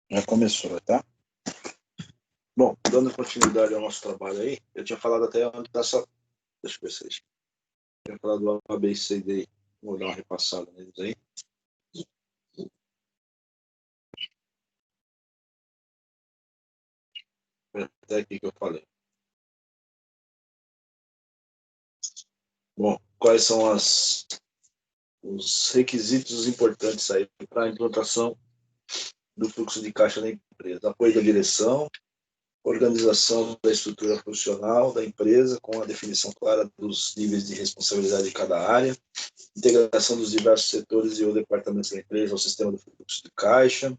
Já começou, tá? Bom, dando continuidade ao nosso trabalho aí, eu tinha falado até onde está essa. Deixa eu ver se eu tinha falado do A, B, C, D. Vou dar uma repassada neles aí. Até aqui que eu falei. Bom, quais são os requisitos importantes aí para a implantação do fluxo de caixa da empresa? Apoio da direção, organização da estrutura funcional da empresa, com a definição clara dos níveis de responsabilidade de cada área, integração dos diversos setores e ou departamentos da empresa ao sistema do fluxo de caixa,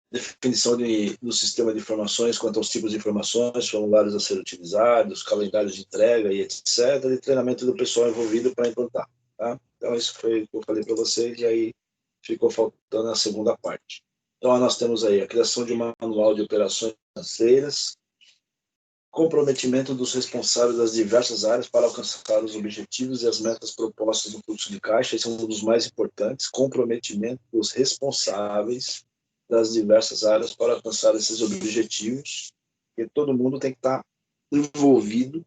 definição do sistema de informações quanto aos tipos de informações, formulários a ser utilizados, calendários de entrega e etc., e treinamento do pessoal envolvido para implantar. Tá? Então, isso foi o que eu falei para vocês, e aí ficou faltando a segunda parte. Então, nós temos aí a criação de um manual de operações financeiras, comprometimento dos responsáveis das diversas áreas para alcançar os objetivos e as metas propostas no fluxo de caixa. Esse é um dos mais importantes, comprometimento dos responsáveis das diversas áreas para alcançar esses objetivos, e todo mundo tem que estar envolvido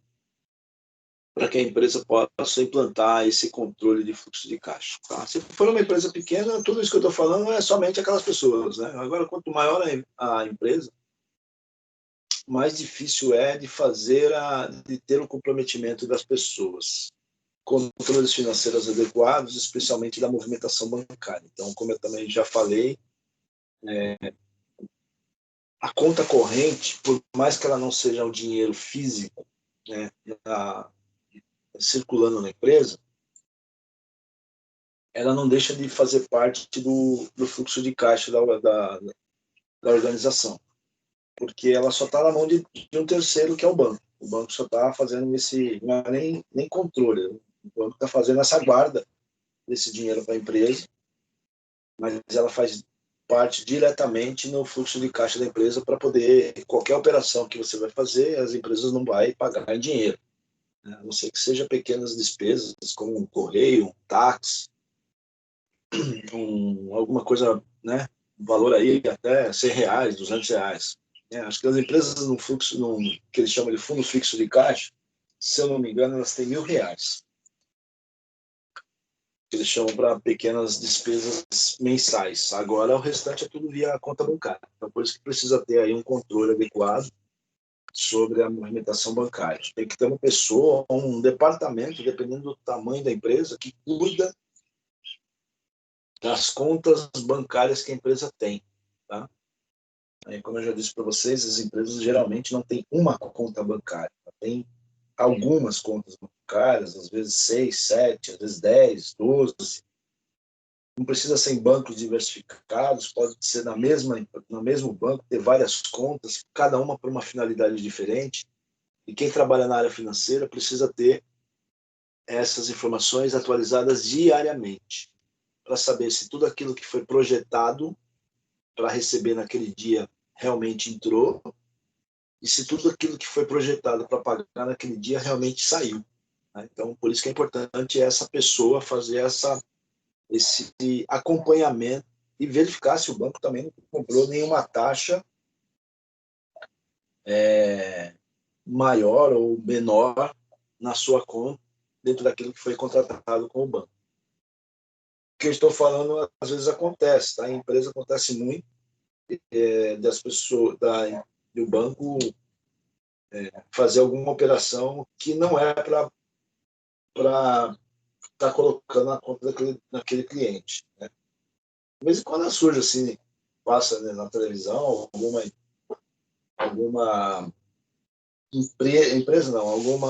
para que a empresa possa implantar esse controle de fluxo de caixa. Tá? Se for uma empresa pequena, tudo isso que eu estou falando é somente aquelas pessoas. Né? Agora, quanto maior a empresa, mais difícil é de de ter o comprometimento das pessoas. Controles financeiros adequados, especialmente da movimentação bancária. Então, como eu também já falei, a conta corrente, por mais que ela não seja o dinheiro físico, né, circulando na empresa, ela não deixa de fazer parte do fluxo de caixa da organização, porque ela só está na mão de um terceiro, que é o banco. O banco só está fazendo não é nem controle, o banco está fazendo essa guarda desse dinheiro para a empresa, mas ela faz parte diretamente no fluxo de caixa da empresa para poder, qualquer operação que você vai fazer, as empresas não vão pagar em dinheiro. Né? A não ser que seja pequenas despesas, como um correio, um táxi, alguma coisa, né? Um valor aí até R$100, R$200. Acho que as empresas no fluxo, que eles chamam de fundo fixo de caixa, se eu não me engano, elas têm R$1.000. Que eles chamam para pequenas despesas mensais. Agora, o restante é tudo via conta bancária. Então, por isso que precisa ter aí um controle adequado sobre a movimentação bancária. Tem que ter uma pessoa, um departamento, dependendo do tamanho da empresa, que cuida das contas bancárias que a empresa tem. Tá? Aí, como eu já disse para vocês, as empresas geralmente não têm uma conta bancária, tem algumas contas bancárias, às vezes 6, 7, às vezes 10, 12. Não precisa ser em bancos diversificados, pode ser no mesmo banco, ter várias contas, cada uma para uma finalidade diferente. E quem trabalha na área financeira precisa ter essas informações atualizadas diariamente, para saber se tudo aquilo que foi projetado para receber naquele dia realmente entrou, e se tudo aquilo que foi projetado para pagar naquele dia realmente saiu. Né? Então, por isso que é importante essa pessoa fazer esse acompanhamento e verificar se o banco também não comprou nenhuma taxa maior ou menor na sua conta, dentro daquilo que foi contratado com o banco. O que eu estou falando, às vezes acontece, tá? Em empresa acontece muito, das pessoas, do banco fazer alguma operação que não é para estar colocando na conta daquele cliente. Né? De vez em quando surge assim, passa, né, na televisão, alguma empresa não,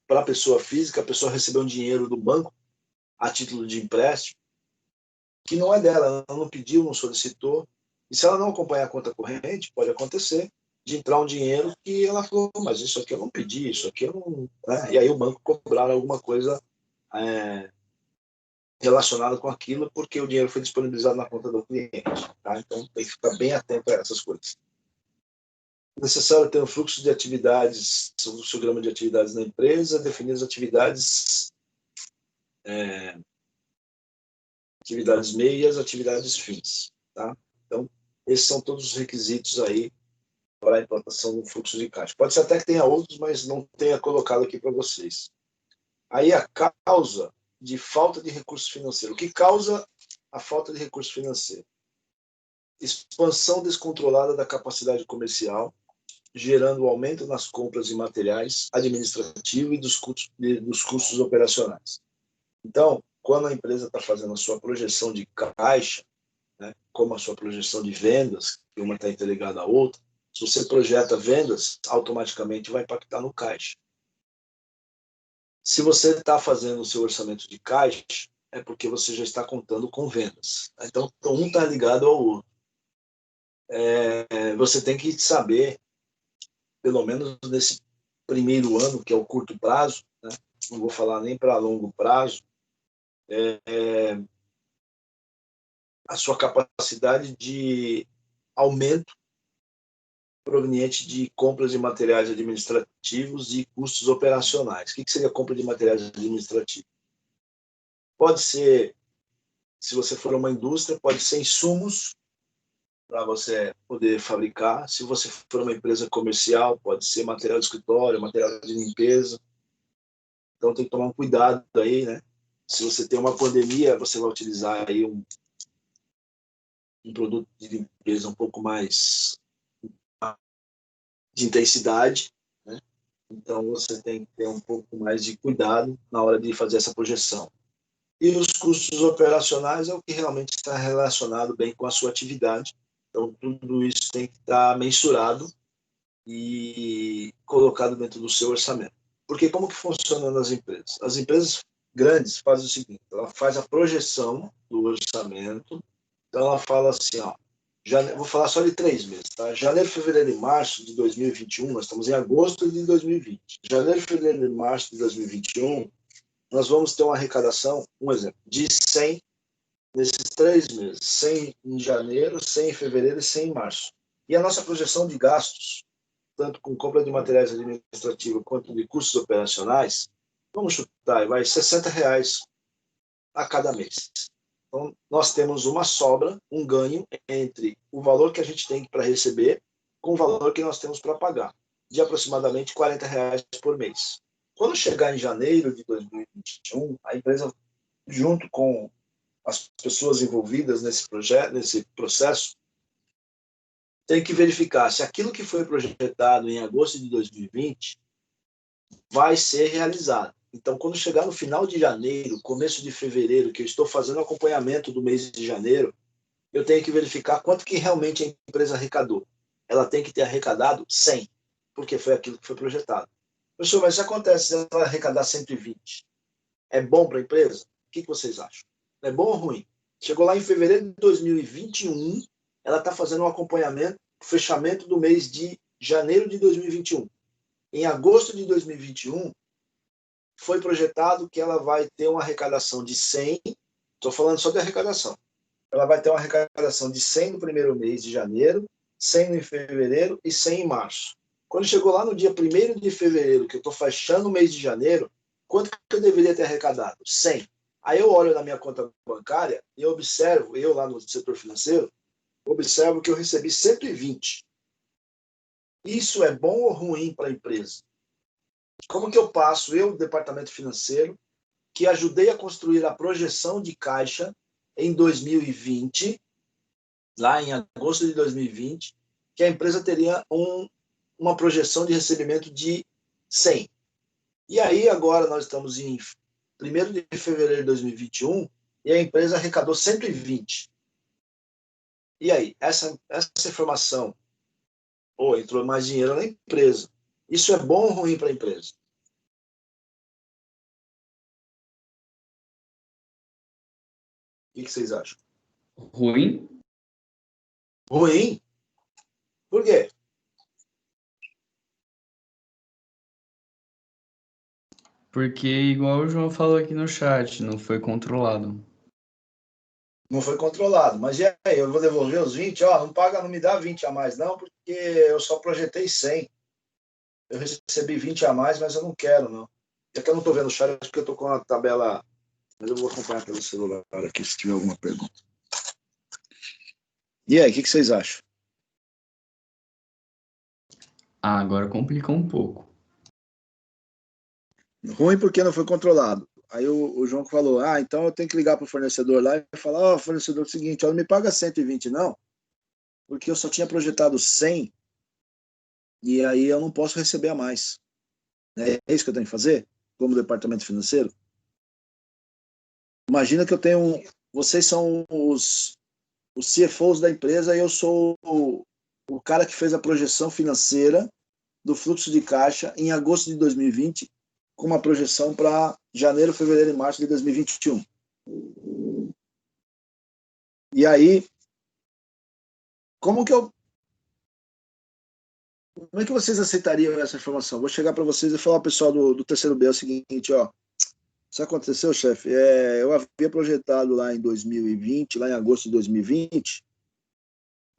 para a pessoa física, a pessoa recebeu um dinheiro do banco a título de empréstimo, que não é dela, ela não pediu, não solicitou, e se ela não acompanhar a conta corrente, pode acontecer de entrar um dinheiro que ela falou, mas isso aqui eu não pedi, isso aqui eu não... Né? E aí o banco cobrar alguma coisa relacionada com aquilo, porque o dinheiro foi disponibilizado na conta do cliente. Tá? Então tem que ficar bem atento a essas coisas. É necessário ter um fluxo de atividades, um programa de atividades na empresa, definir as atividades meias, atividades fins. Tá? Então, esses são todos os requisitos aí para a implantação do fluxo de caixa. Pode ser até que tenha outros, mas não tenha colocado aqui para vocês. Aí a causa de falta de recursos financeiros. O que causa a falta de recurso financeiro? Expansão descontrolada da capacidade comercial, gerando aumento nas compras de materiais administrativos e dos custos operacionais. Então, quando a empresa está fazendo a sua projeção de caixa, né, como a sua projeção de vendas, que uma está interligada à outra, se você projeta vendas, automaticamente vai impactar no caixa. Se você está fazendo o seu orçamento de caixa, é porque você já está contando com vendas. Então, um está ligado ao outro. Você tem que saber, pelo menos nesse primeiro ano, que é o curto prazo, né? Não vou falar nem para longo prazo, a sua capacidade de aumento proveniente de compras de materiais administrativos e custos operacionais. O que seria compra de materiais administrativos? Pode ser, se você for uma indústria, pode ser insumos para você poder fabricar. Se você for uma empresa comercial, pode ser material de escritório, material de limpeza. Então tem que tomar um cuidado aí, né? Se você tem uma pandemia, você vai utilizar aí um produto de limpeza um pouco mais de intensidade, né? Então você tem que ter um pouco mais de cuidado na hora de fazer essa projeção. E os custos operacionais é o que realmente está relacionado bem com a sua atividade. Então tudo isso tem que estar mensurado e colocado dentro do seu orçamento. Porque como que funciona nas empresas? As empresas grandes fazem o seguinte, ela faz a projeção do orçamento, então ela fala assim, ó, vou falar só de 3 meses, tá? Janeiro, fevereiro e março de 2021, nós estamos em agosto de 2020. Janeiro, fevereiro e março de 2021, nós vamos ter uma arrecadação, um exemplo, de 100 nesses 3 meses. 100 em janeiro, 100 em fevereiro e 100 em março. E a nossa projeção de gastos, tanto com compra de materiais administrativos quanto de custos operacionais, vamos chutar, vai R$60 a cada mês. Então, nós temos uma sobra, um ganho entre o valor que a gente tem para receber com o valor que nós temos para pagar, de aproximadamente R$40 por mês. Quando chegar em janeiro de 2021, a empresa, junto com as pessoas envolvidas nesse projeto, nesse processo, tem que verificar se aquilo que foi projetado em agosto de 2020 vai ser realizado. Então, quando chegar no final de janeiro, começo de fevereiro, que eu estou fazendo acompanhamento do mês de janeiro, eu tenho que verificar quanto que realmente a empresa arrecadou. Ela tem que ter arrecadado 100, porque foi aquilo que foi projetado. Professor, mas isso acontece se ela arrecadar 120. É bom para a empresa? O que vocês acham? É bom ou ruim? Chegou lá em fevereiro de 2021, ela está fazendo um acompanhamento, fechamento do mês de janeiro de 2021. Em agosto de 2021, foi projetado que ela vai ter uma arrecadação de 100, estou falando só de arrecadação, ela vai ter uma arrecadação de 100 no primeiro mês de janeiro, 100 em fevereiro e 100 em março. Quando chegou lá no dia 1º de fevereiro, que eu estou fechando o mês de janeiro, quanto que eu deveria ter arrecadado? 100. Aí eu olho na minha conta bancária e eu observo, eu lá no setor financeiro, observo que eu recebi 120. Isso é bom ou ruim para a empresa? Como que eu passo, eu, departamento financeiro, que ajudei a construir a projeção de caixa em 2020, lá em agosto de 2020, que a empresa teria uma projeção de recebimento de 100. E aí, agora, nós estamos em 1º de fevereiro de 2021 e a empresa arrecadou 120. E aí, essa informação, entrou mais dinheiro na empresa. Isso é bom ou ruim para a empresa? O que vocês acham? Ruim? Ruim? Por quê? Porque, igual o João falou aqui no chat, não foi controlado. Não foi controlado. Mas e aí, eu vou devolver os 20? Não paga, não me dá 20 a mais, não, porque eu só projetei 100. Eu recebi 20 a mais, mas eu não quero, não. É que eu não estou vendo o chat, porque eu estou com a tabela. Mas eu vou acompanhar pelo celular aqui, se tiver alguma pergunta. E aí, o que vocês acham? Ah, agora complicou um pouco. Ruim porque não foi controlado. Aí o João falou, então eu tenho que ligar para o fornecedor lá e falar, fornecedor, é o seguinte, não me paga 120 não, porque eu só tinha projetado 100 e aí eu não posso receber a mais. É isso que eu tenho que fazer, como departamento financeiro? Imagina que eu tenho, vocês são os CFOs da empresa e eu sou o cara que fez a projeção financeira do fluxo de caixa em agosto de 2020, com uma projeção para janeiro, fevereiro e março de 2021. E aí, como que eu, como é que vocês aceitariam essa informação? Vou chegar para vocês e falar ao pessoal do terceiro B é o seguinte, ó, isso aconteceu, chefe, eu havia projetado lá em 2020, lá em agosto de 2020,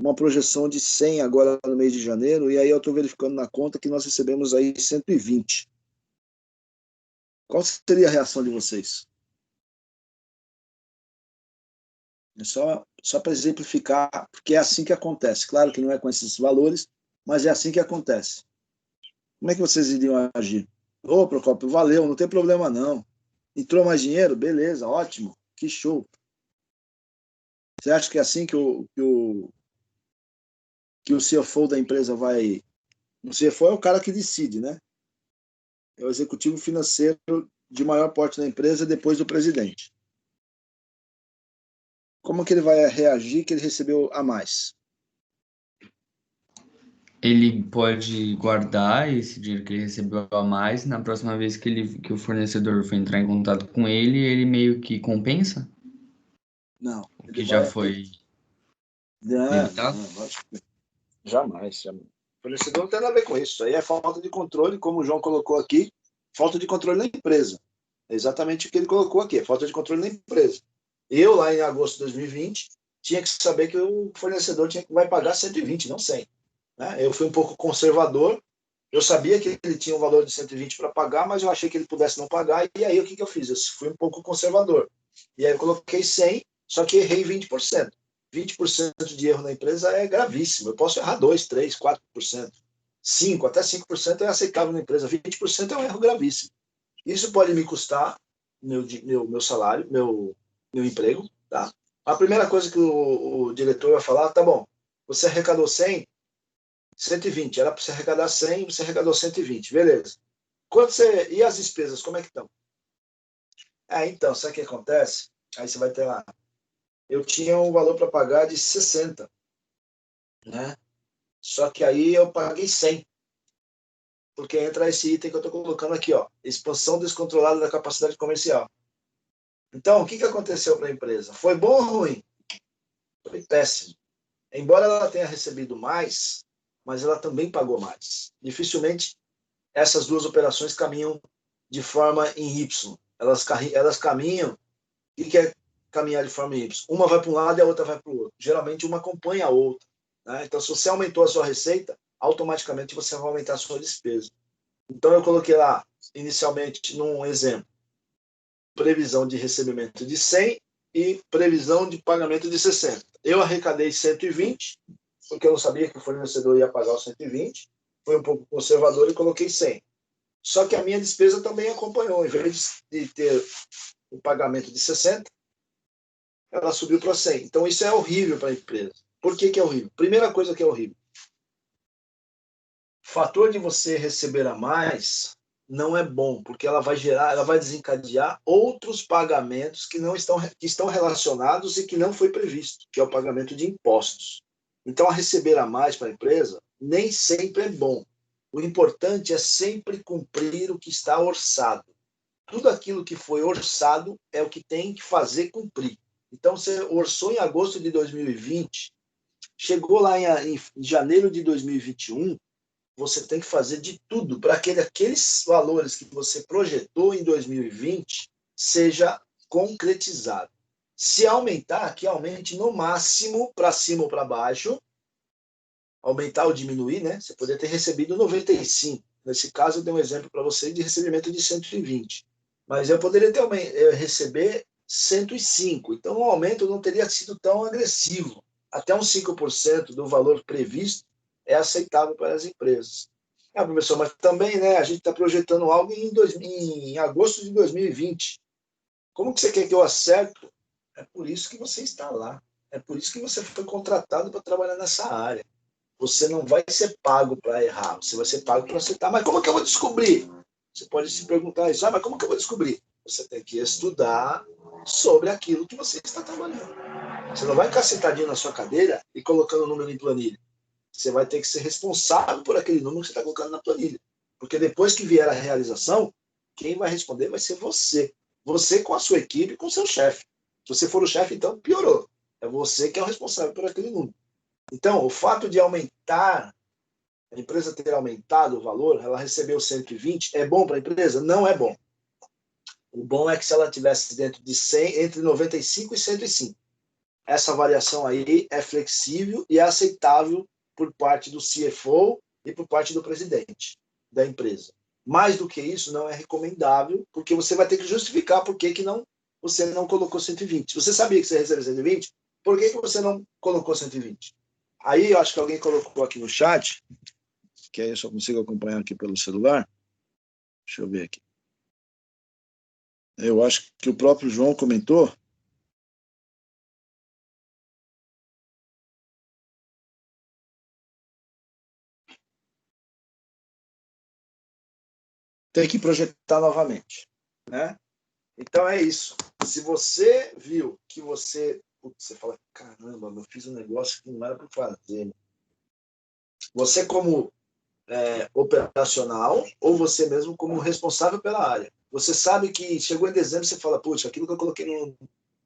uma projeção de 100 agora no mês de janeiro, e aí eu estou verificando na conta que nós recebemos aí 120. Qual seria a reação de vocês? É só para exemplificar, porque é assim que acontece. Claro que não é com esses valores, mas é assim que acontece. Como é que vocês iriam agir? Ô, Procópio, valeu, não tem problema não. Entrou mais dinheiro? Beleza, ótimo, que show. Você acha que é assim que o CFO da empresa vai... O CFO é o cara que decide, né? É o executivo financeiro de maior porte da empresa depois do presidente. Como que ele vai reagir que ele recebeu a mais? Ele pode guardar esse dinheiro que ele recebeu a mais, na próxima vez que o fornecedor for entrar em contato com ele meio que compensa Não, o ele que já vai... foi Não, debitado. não, lógico que jamais, jamais. O fornecedor não tem nada a ver com isso. Isso aí é falta de controle, como o João colocou aqui, falta de controle na empresa. É exatamente o que ele colocou aqui, é falta de controle na empresa. Eu, lá em agosto de 2020, tinha que saber que o fornecedor vai pagar 120, não 100. Né? Eu fui um pouco conservador, eu sabia que ele tinha um valor de 120 para pagar, mas eu achei que ele pudesse não pagar, e aí o que eu fiz? Eu fui um pouco conservador. E aí eu coloquei 100, só que errei 20%. 20% de erro na empresa é gravíssimo. Eu posso errar 2, 3, 4%. 5, até 5% é aceitável na empresa. 20% é um erro gravíssimo. Isso pode me custar meu salário, meu emprego. Tá? A primeira coisa que o diretor vai falar, tá bom, você arrecadou 100, 120. Era para você arrecadar 100, você arrecadou 120. Beleza. E as despesas, como é que estão? Então, sabe o que acontece? Aí você vai ter lá. Eu tinha um valor para pagar de 60, né? Só que aí eu paguei 100, porque entra esse item que eu estou colocando aqui, ó, expansão descontrolada da capacidade comercial. Então, o que aconteceu para a empresa? Foi bom ou ruim? Foi péssimo. Embora ela tenha recebido mais, mas ela também pagou mais. Dificilmente essas duas operações caminham de forma em Y. Elas caminham. O que é caminhar de forma Y? Uma vai para um lado e a outra vai para o outro. Geralmente uma acompanha a outra. Né? Então, se você aumentou a sua receita, automaticamente você vai aumentar a sua despesa. Então, eu coloquei lá, inicialmente, num exemplo, previsão de recebimento de 100 e previsão de pagamento de 60. Eu arrecadei 120, porque eu não sabia que o fornecedor ia pagar os 120. Foi um pouco conservador e coloquei 100. Só que a minha despesa também acompanhou. Em vez de ter o pagamento de 60, ela subiu para 100. Então, isso é horrível para a empresa. Por que é horrível? Primeira coisa que é horrível. O fator de você receber a mais não é bom, porque ela vai desencadear outros pagamentos que estão relacionados e que não foi previsto, que é o pagamento de impostos. Então, a receber a mais para a empresa nem sempre é bom. O importante é sempre cumprir o que está orçado. Tudo aquilo que foi orçado é o que tem que fazer cumprir. Então, você orçou em agosto de 2020, chegou lá em janeiro de 2021, você tem que fazer de tudo para que aqueles valores que você projetou em 2020 seja concretizado. Se aumentar, que aumente no máximo para cima ou para baixo, aumentar ou diminuir, né? Você poderia ter recebido 95. Nesse caso, eu dei um exemplo para você de recebimento de 120. Mas eu poderia receber 105. Então, o aumento não teria sido tão agressivo. até uns 5% do valor previsto é aceitável para as empresas. Professor, mas também, né, a gente está projetando algo em agosto de 2020. Como que você quer que eu acerte? É por isso que você está lá. É por isso que você foi contratado para trabalhar nessa área. Você não vai ser pago para errar, você vai ser pago para acertar. Mas como que eu vou descobrir? Você pode se perguntar isso, mas como que eu vou descobrir? Você tem que estudar sobre aquilo que você está trabalhando. Você não vai ficar sentadinho na sua cadeira e colocando o número em planilha. Você vai ter que ser responsável por aquele número que você está colocando na planilha. Porque depois que vier a realização, quem vai responder vai ser você. Você com a sua equipe, com o seu chefe. Se você for o chefe, então piorou. É você que é o responsável por aquele número. Então, o fato de aumentar, a empresa ter aumentado o valor, ela recebeu 120, é bom para a empresa? Não é bom. O bom é que se ela tivesse dentro de 100, entre 95 e 105. Essa variação aí é flexível e é aceitável por parte do CFO e por parte do presidente da empresa. Mais do que isso, não é recomendável, porque você vai ter que justificar por que você não colocou 120. Você sabia que você recebeu 120? Por que você não colocou 120? Aí eu acho que alguém colocou aqui no chat, que aí eu só consigo acompanhar aqui pelo celular. Deixa eu ver aqui. Eu acho que o próprio João comentou. Tem que projetar novamente, né? Então é isso. Se você viu que você fala, caramba, eu fiz um negócio que não era para fazer. Você como operacional ou você mesmo como responsável pela área. Você sabe que chegou em dezembro, você fala, putz, aquilo que eu coloquei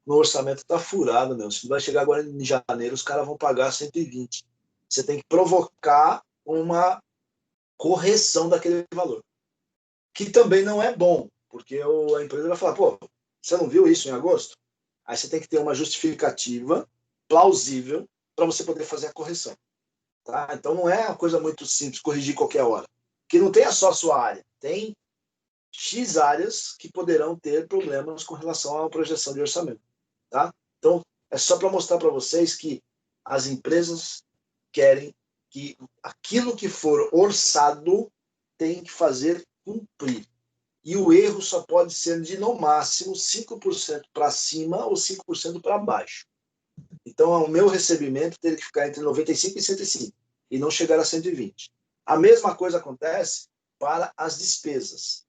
no orçamento está furado, meu. Se vai chegar agora em janeiro, os caras vão pagar 120. Você tem que provocar uma correção daquele valor, que também não é bom, porque a empresa vai falar, pô, você não viu isso em agosto? Aí você tem que ter uma justificativa plausível para você poder fazer a correção. Tá? Então não é uma coisa muito simples corrigir qualquer hora. Que não tenha só a sua área. Tem X áreas que poderão ter problemas com relação à projeção de orçamento. Tá? Então, é só para mostrar para vocês que as empresas querem que aquilo que for orçado tem que fazer cumprir. E o erro só pode ser de, no máximo, 5% para cima ou 5% para baixo. Então, o meu recebimento teria que ficar entre 95 e 105 e não chegar a 120. A mesma coisa acontece para as despesas.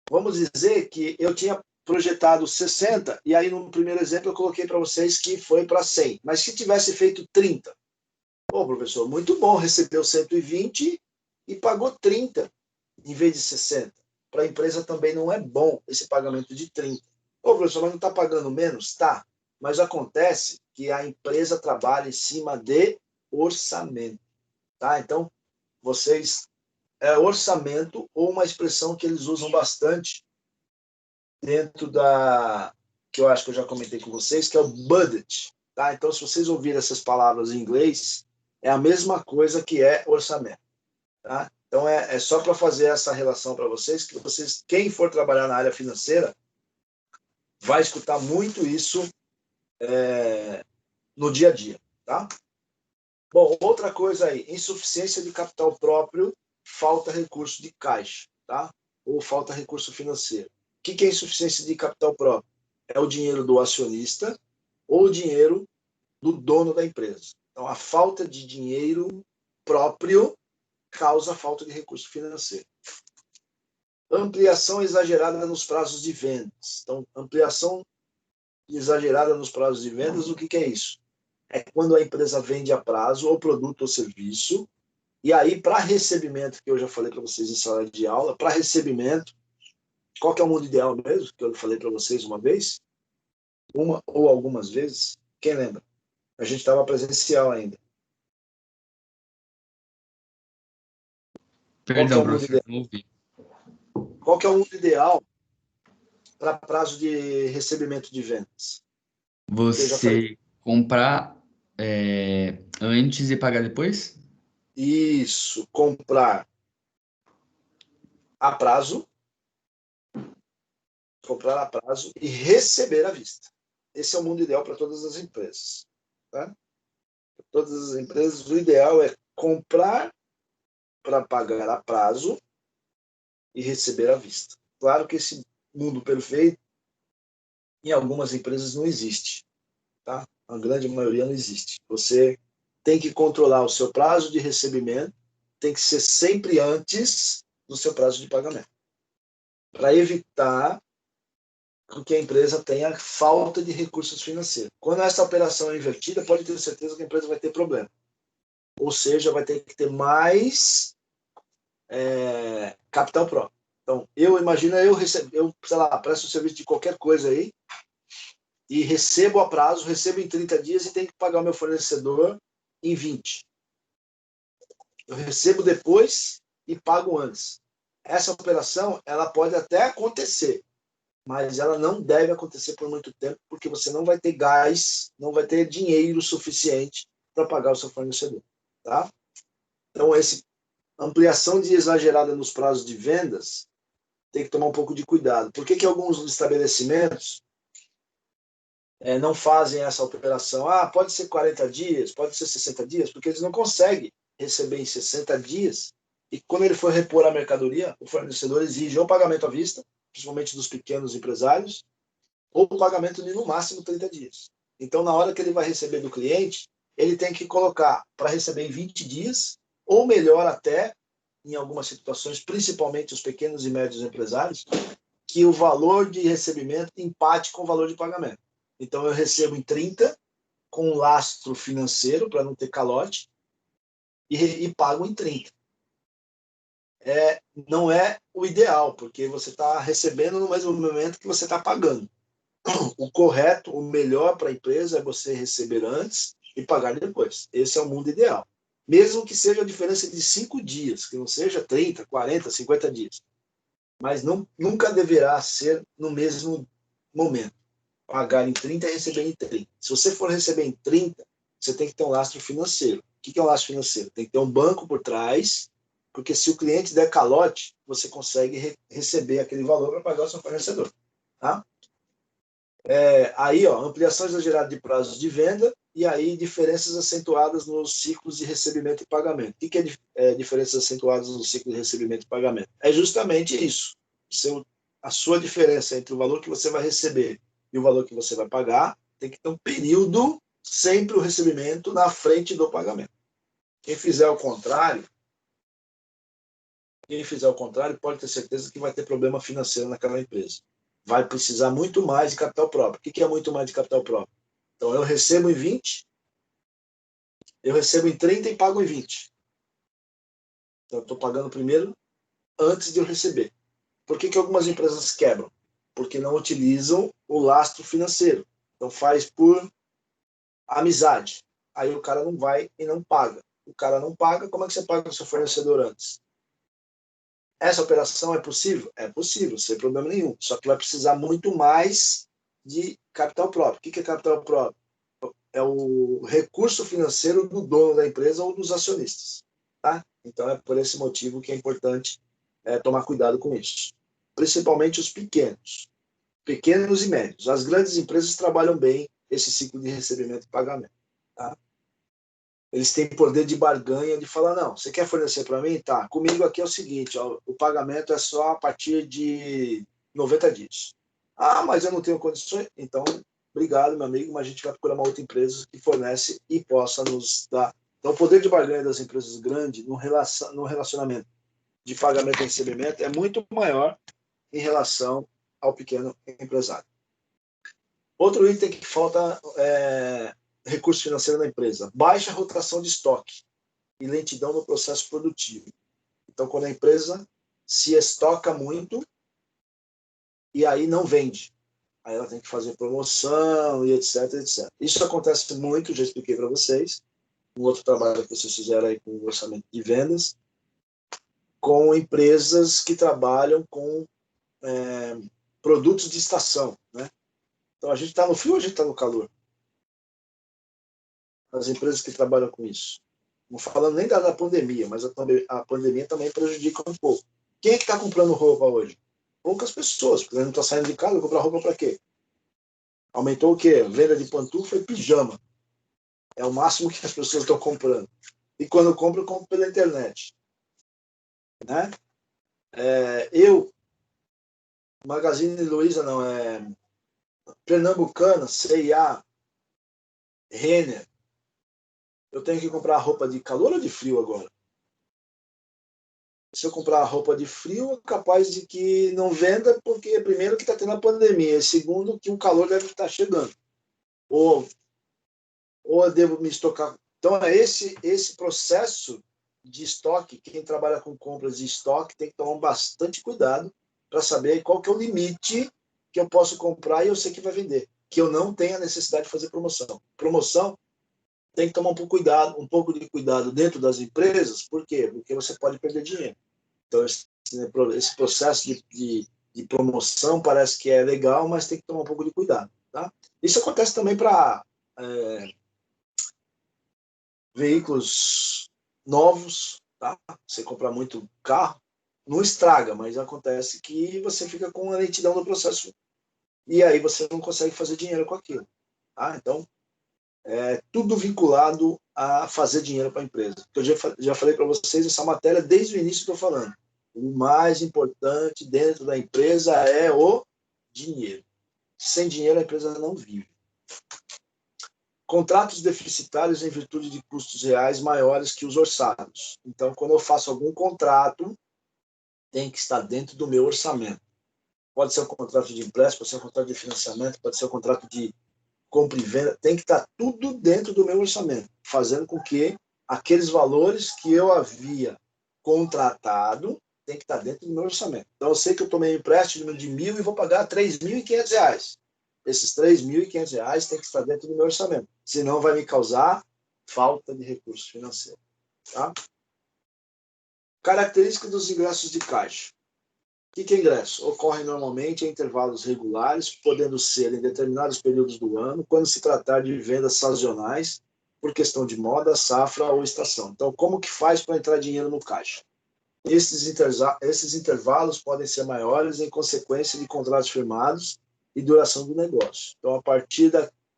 Vamos dizer que eu tinha projetado 60 e aí no primeiro exemplo eu coloquei para vocês que foi para 100. Mas se tivesse feito 30, pô, professor, muito bom, recebeu 120 e pagou 30 em vez de 60. Para a empresa também não é bom esse pagamento de 30. Ô, professor, mas não está pagando menos? Tá. Mas acontece que a empresa trabalha em cima de orçamento. Tá? Então, vocês... orçamento, ou uma expressão que eles usam bastante dentro que eu acho que eu já comentei com vocês, que é o budget. Tá? Então, se vocês ouvirem essas palavras em inglês, é a mesma coisa que é orçamento. Tá? Então, é só para fazer essa relação para vocês, que vocês, quem for trabalhar na área financeira, vai escutar muito isso no dia a dia. Tá? Bom, outra coisa aí, insuficiência de capital próprio, falta recurso de caixa, tá? Ou falta recurso financeiro. O que é insuficiência de capital próprio? É o dinheiro do acionista ou o dinheiro do dono da empresa. Então, a falta de dinheiro próprio causa falta de recurso financeiro. Ampliação exagerada nos prazos de vendas. Então, ampliação exagerada nos prazos de vendas, o que é isso? É quando a empresa vende a prazo ou produto ou serviço, e aí, para recebimento, que eu já falei para vocês em sala de aula, para recebimento, qual que é o mundo ideal mesmo, que eu falei para vocês uma vez, uma ou algumas vezes, quem lembra? A gente estava presencial ainda. Perdão, professor, não ouvi. Qual que é o mundo ideal para prazo de recebimento de vendas? Você comprar antes e pagar depois? Isso, comprar a prazo e receber à vista. Esse é o mundo ideal para todas as empresas. Tá? todas as empresas, o ideal é comprar para pagar a prazo e receber à vista. Claro que esse mundo perfeito, em algumas empresas, não existe. Tá? A grande maioria não existe. Você tem que controlar o seu prazo de recebimento, tem que ser sempre antes do seu prazo de pagamento, para evitar que a empresa tenha falta de recursos financeiros. Quando essa operação é invertida, pode ter certeza que a empresa vai ter problema. Ou seja, vai ter que ter mais capital próprio. Então, eu imagino, eu sei lá, presto serviço de qualquer coisa aí e recebo a prazo, recebo em 30 dias e tenho que pagar o meu fornecedor em 20. Eu recebo depois e pago antes. Essa operação, ela pode até acontecer, mas ela não deve acontecer por muito tempo, porque você não vai ter gás, não vai ter dinheiro suficiente para pagar o seu fornecedor. Tá? Então, essa ampliação de exagerada nos prazos de vendas tem que tomar um pouco de cuidado. Por que alguns estabelecimentos não fazem essa operação? Ah, pode ser 40 dias, pode ser 60 dias, porque eles não conseguem receber em 60 dias. E quando ele for repor a mercadoria, o fornecedor exige ou pagamento à vista, principalmente dos pequenos empresários, ou o pagamento de no máximo 30 dias. Então, na hora que ele vai receber do cliente, ele tem que colocar para receber em 20 dias, ou melhor até, em algumas situações, principalmente os pequenos e médios empresários, que o valor de recebimento empate com o valor de pagamento. Então, eu recebo em 30, com um lastro financeiro, para não ter calote, e pago em 30. Não é o ideal, porque você está recebendo no mesmo momento que você está pagando. O correto, o melhor para a empresa é você receber antes e pagar depois. Esse é o mundo ideal. Mesmo que seja a diferença de 5 dias, que não seja 30, 40, 50 dias. Mas nunca deverá ser no mesmo momento. Pagar em 30 e receber em 30. Se você for receber em 30, você tem que ter um lastro financeiro. O que é um lastro financeiro? Tem que ter um banco por trás, porque se o cliente der calote, você consegue receber aquele valor para pagar o seu fornecedor. Tá? Aí, ampliação exagerada de prazos de venda e aí diferenças acentuadas nos ciclos de recebimento e pagamento. O que é diferenças acentuadas no ciclo de recebimento e pagamento? É justamente isso. A sua diferença entre o valor que você vai receber e o valor que você vai pagar tem que ter um período sempre o recebimento na frente do pagamento. Quem fizer o contrário pode ter certeza que vai ter problema financeiro naquela empresa. Vai precisar muito mais de capital próprio. O que é muito mais de capital próprio? Então, eu recebo em 20, eu recebo em 30 e pago em 20. Então, eu estou pagando primeiro antes de eu receber. Por que algumas empresas quebram? Porque não utilizam o lastro financeiro. Então, faz por amizade. Aí o cara não vai e não paga. O cara não paga, como é que você paga o seu fornecedor antes? Essa operação é possível? É possível, sem problema nenhum. Só que vai precisar muito mais de capital próprio. O que é capital próprio? É o recurso financeiro do dono da empresa ou dos acionistas. Tá? Então, é por esse motivo que é importante tomar cuidado com isso. Principalmente os pequenos e médios. As grandes empresas trabalham bem esse ciclo de recebimento e pagamento. Tá? Eles têm poder de barganha de falar, não, você quer fornecer para mim? Tá, comigo aqui é o seguinte, o pagamento é só a partir de 90 dias. Ah, mas eu não tenho condições? Então, obrigado, meu amigo, mas a gente vai procurar uma outra empresa que fornece e possa nos dar. Então, o poder de barganha das empresas grandes no relacionamento de pagamento e recebimento é muito maior em relação ao pequeno empresário. Outro item que falta recurso financeiro na empresa. Baixa rotação de estoque e lentidão no processo produtivo. Então, quando a empresa se estoca muito e aí não vende. Aí ela tem que fazer promoção e etc, etc. Isso acontece muito, já expliquei para vocês. Um outro trabalho que vocês fizeram aí com o orçamento de vendas, com empresas que trabalham com produtos de estação. Né? Então, a gente está no frio ou a gente está no calor? As empresas que trabalham com isso. Não falando nem da pandemia, mas a pandemia também prejudica um pouco. Quem é que está comprando roupa hoje? Poucas pessoas, porque não está saindo de casa, vou comprar roupa para quê? Aumentou o quê? Venda de pantufa e pijama. É o máximo que as pessoas estão comprando. E quando eu compro pela internet. Né? Magazine Luiza não, Pernambucana, C&A, Renner. Eu tenho que comprar roupa de calor ou de frio agora? Se eu comprar roupa de frio, é capaz de que não venda, porque primeiro que está tendo a pandemia, e segundo que o calor deve estar chegando. Ou eu devo me estocar. Então, é esse processo de estoque, quem trabalha com compras de estoque tem que tomar bastante cuidado para saber qual que é o limite que eu posso comprar e eu sei que vai vender, que eu não tenho a necessidade de fazer promoção. Promoção tem que tomar um pouco de cuidado dentro das empresas, por quê? Porque você pode perder dinheiro. Então, esse processo de promoção parece que é legal, mas tem que tomar um pouco de cuidado. Tá? Isso acontece também para veículos novos. Tá? Você comprar muito carro, não estraga, mas acontece que você fica com a lentidão do processo e aí você não consegue fazer dinheiro com aquilo. Tá? Então, tudo vinculado a fazer dinheiro para a empresa. Eu já falei para vocês essa matéria desde o início, estou falando. O mais importante dentro da empresa é o dinheiro. Sem dinheiro, a empresa não vive. Contratos deficitários em virtude de custos reais maiores que os orçados. Então, quando eu faço algum contrato, tem que estar dentro do meu orçamento. Pode ser um contrato de empréstimo, pode ser um contrato de financiamento, pode ser um contrato de compra e venda, tem que estar tudo dentro do meu orçamento, fazendo com que aqueles valores que eu havia contratado tem que estar dentro do meu orçamento. Então, eu sei que eu tomei um empréstimo de 1.000 e vou pagar R$3.500. Esses R$3.500 tem que estar dentro do meu orçamento, senão vai me causar falta de recurso financeiro. Tá? Características dos ingressos de caixa. O que é ingresso? Ocorre normalmente em intervalos regulares, podendo ser em determinados períodos do ano, quando se tratar de vendas sazonais, por questão de moda, safra ou estação. Então, como que faz para entrar dinheiro no caixa? Esses intervalos podem ser maiores em consequência de contratos firmados e duração do negócio. Então, a partir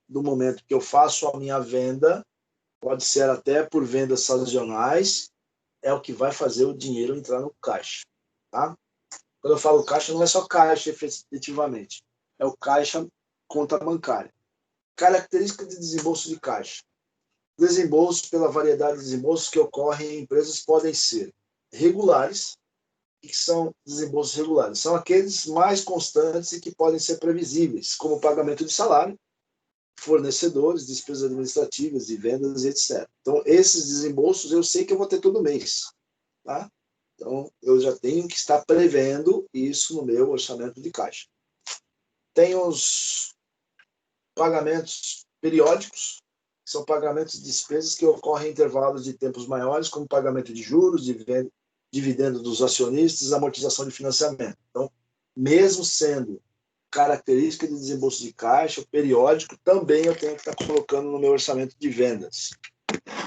do momento que eu faço a minha venda, pode ser até por vendas sazonais, é o que vai fazer o dinheiro entrar no caixa. Tá? Quando eu falo caixa, não é só caixa efetivamente, é o caixa conta bancária. Característica de desembolso de caixa. Desembolsos, pela variedade de desembolsos que ocorrem em empresas, podem ser regulares. O que são desembolsos regulares? São aqueles mais constantes e que podem ser previsíveis, como pagamento de salário, fornecedores, despesas administrativas, de vendas, etc. Então, esses desembolsos eu sei que eu vou ter todo mês. Tá? Então, eu já tenho que estar prevendo isso no meu orçamento de caixa. Tem os pagamentos periódicos, que são pagamentos de despesas que ocorrem em intervalos de tempos maiores, como pagamento de juros, dividendo dos acionistas, amortização de financiamento. Então, mesmo sendo característica de desembolso de caixa, periódico, também eu tenho que estar colocando no meu orçamento de vendas.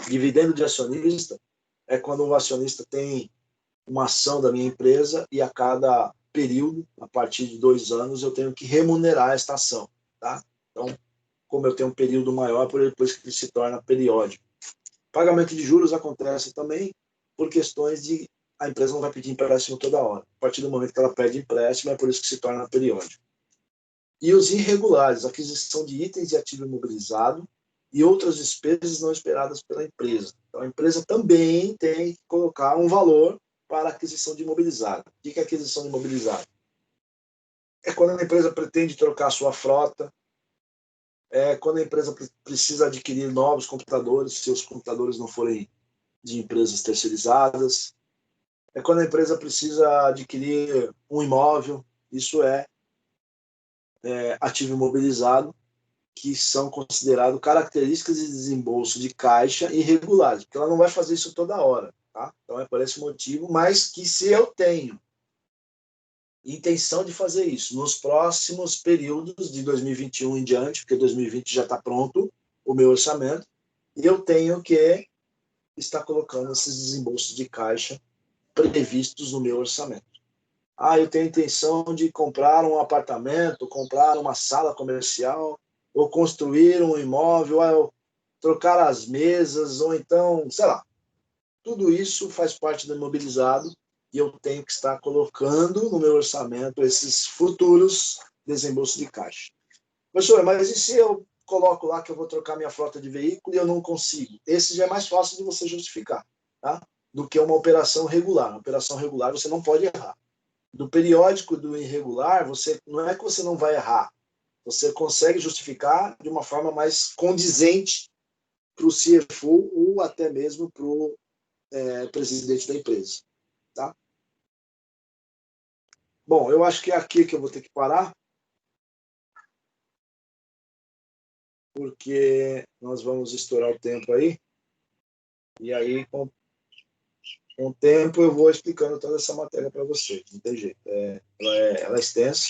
Dividendo de acionista é quando o acionista tem uma ação da minha empresa e a cada período, a partir de 2 anos, eu tenho que remunerar esta ação. Tá? Então, como eu tenho um período maior, por isso que ele se torna periódico. Pagamento de juros acontece também por questões de a empresa não vai pedir empréstimo toda hora. A partir do momento que ela pede empréstimo, é por isso que se torna periódico. E os irregulares, aquisição de itens de ativo imobilizado e outras despesas não esperadas pela empresa. Então, a empresa também tem que colocar um valor para a aquisição de imobilizado. O que é aquisição de imobilizado? É quando a empresa pretende trocar a sua frota, é quando a empresa precisa adquirir novos computadores, se os computadores não forem de empresas terceirizadas, é quando a empresa precisa adquirir um imóvel, isso é ativo imobilizado, que são considerados características de desembolso de caixa irregulares, porque ela não vai fazer isso toda hora. Tá? Então é por esse motivo, mas que se eu tenho intenção de fazer isso nos próximos períodos de 2021 em diante, porque 2020 já está pronto o meu orçamento, e eu tenho que estar colocando esses desembolsos de caixa previstos no meu orçamento. Eu tenho intenção de comprar um apartamento, comprar uma sala comercial, ou construir um imóvel, eu trocar as mesas, ou então, sei lá, tudo isso faz parte do imobilizado e eu tenho que estar colocando no meu orçamento esses futuros desembolsos de caixa. Professor, mas e se eu coloco lá que eu vou trocar minha frota de veículo e eu não consigo? Esse já é mais fácil de você justificar, tá? Do que uma operação regular. Uma operação regular você não pode errar. Do periódico, do irregular, você não é que você não vai errar, você consegue justificar de uma forma mais condizente para o CFO ou até mesmo para o presidente da empresa. Tá? Bom, eu acho que é aqui que eu vou ter que parar, porque nós vamos estourar o tempo aí, e aí, com o tempo, eu vou explicando toda essa matéria para vocês, não tem jeito. Ela é extensa,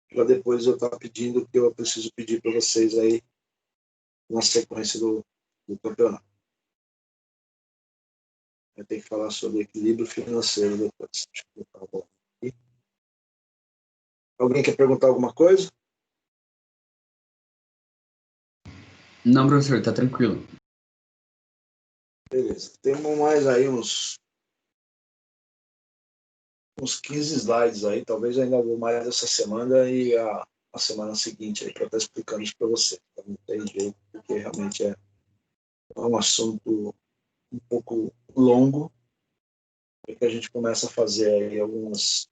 para depois eu estar pedindo o que eu preciso pedir para vocês aí na sequência do campeonato. Eu tenho que falar sobre equilíbrio financeiro depois. Deixa eu botar a bola aqui. Alguém quer perguntar alguma coisa? Não, professor, tá tranquilo. Beleza. Temos mais aí uns 15 slides aí, talvez ainda vou mais essa semana e a semana seguinte aí para estar explicando isso para você. Então, não tem jeito, porque realmente é um assunto um pouco longo, e que a gente começa a fazer aí algumas,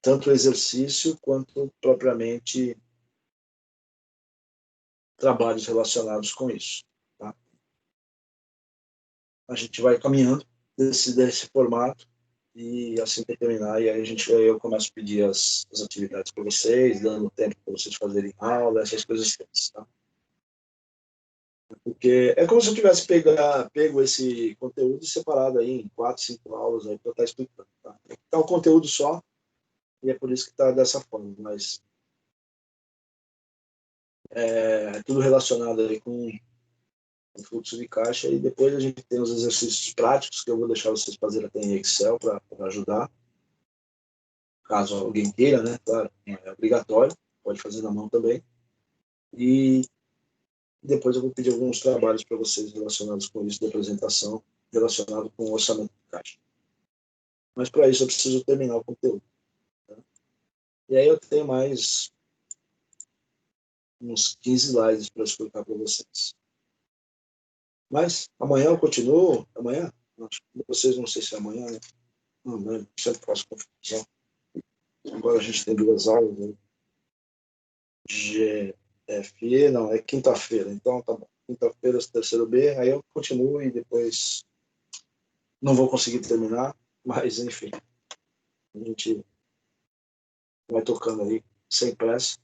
tanto exercício quanto propriamente trabalhos relacionados com isso. Tá? A gente vai caminhando desse formato e assim que terminar, e aí eu começo a pedir as atividades para vocês, dando tempo para vocês fazerem aula, essas coisas todas, tá? Porque é como se eu tivesse pego esse conteúdo separado aí em 4, 5 aulas aí para estar explicando, tá? Tá um conteúdo só, e é por isso que está dessa forma, mas é tudo relacionado aí com o fluxo de caixa, e depois a gente tem os exercícios práticos que eu vou deixar vocês fazerem até em Excel para ajudar, caso alguém queira, né? Claro, é obrigatório, pode fazer na mão também. E depois eu vou pedir alguns trabalhos para vocês relacionados com isso de apresentação, relacionado com o orçamento de caixa. Mas para isso eu preciso terminar o conteúdo. Tá? E aí eu tenho mais uns 15 slides para explicar para vocês. Mas amanhã eu continuo. Amanhã? Vocês não sei se é amanhã, né? Não, né? Sempre faço confusão. Agora a gente tem 2 aulas, né? GFE, não, é quinta-feira. Então tá bom. Quinta-feira, terceiro B, aí eu continuo e depois não vou conseguir terminar, mas enfim, a gente vai tocando aí sem pressa,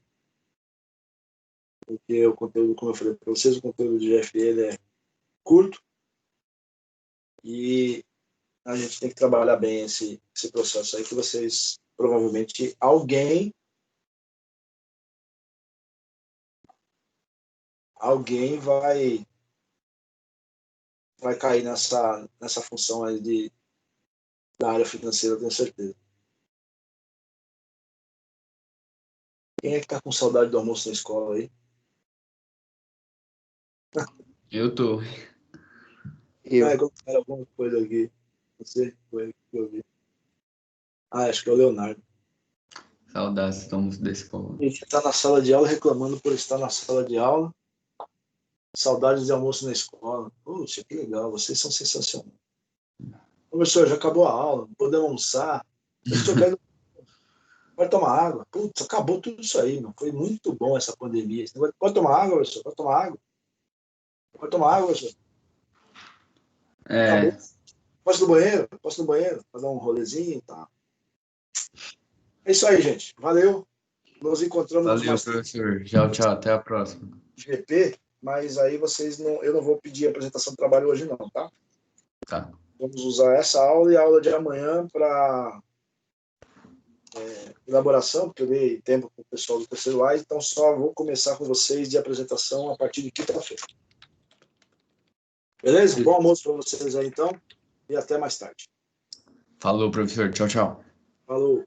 porque o conteúdo, como eu falei para vocês, o conteúdo de GFE ele é curto e a gente tem que trabalhar bem esse processo aí, que vocês, provavelmente, alguém vai cair nessa função aí da área financeira, eu tenho certeza. Quem é que tá com saudade do almoço na escola aí? Eu tô. Colocaram alguma coisa aqui. Não sei, foi que eu vi. Acho que é o Leonardo. Saudades, estamos da escola. Ele está na sala de aula reclamando por estar na sala de aula. Saudades de almoço na escola. Puxa, que legal, vocês são sensacionais. Professor, já acabou a aula, não podemos almoçar. Professor, pode tomar água. Putz, acabou tudo isso aí, meu. Foi muito bom essa pandemia. Pode tomar água, professor? Pode tomar água? Pode tomar água, professor? Acabou. Posso ir no banheiro? Posso ir no banheiro? Para dar um rolezinho e tal. É isso aí, gente. Valeu. Nos encontramos Valeu, mais professor. Tchau, tchau. Até a próxima. GP, mas aí eu não vou pedir apresentação de trabalho hoje não, tá? Tá. Vamos usar essa aula e a aula de amanhã para elaboração, porque eu dei tempo para o pessoal do terceiro A, então só vou começar com vocês de apresentação a partir de quinta-feira. Beleza? Bom almoço para vocês aí, então, e até mais tarde. Falou, professor. Tchau, tchau. Falou.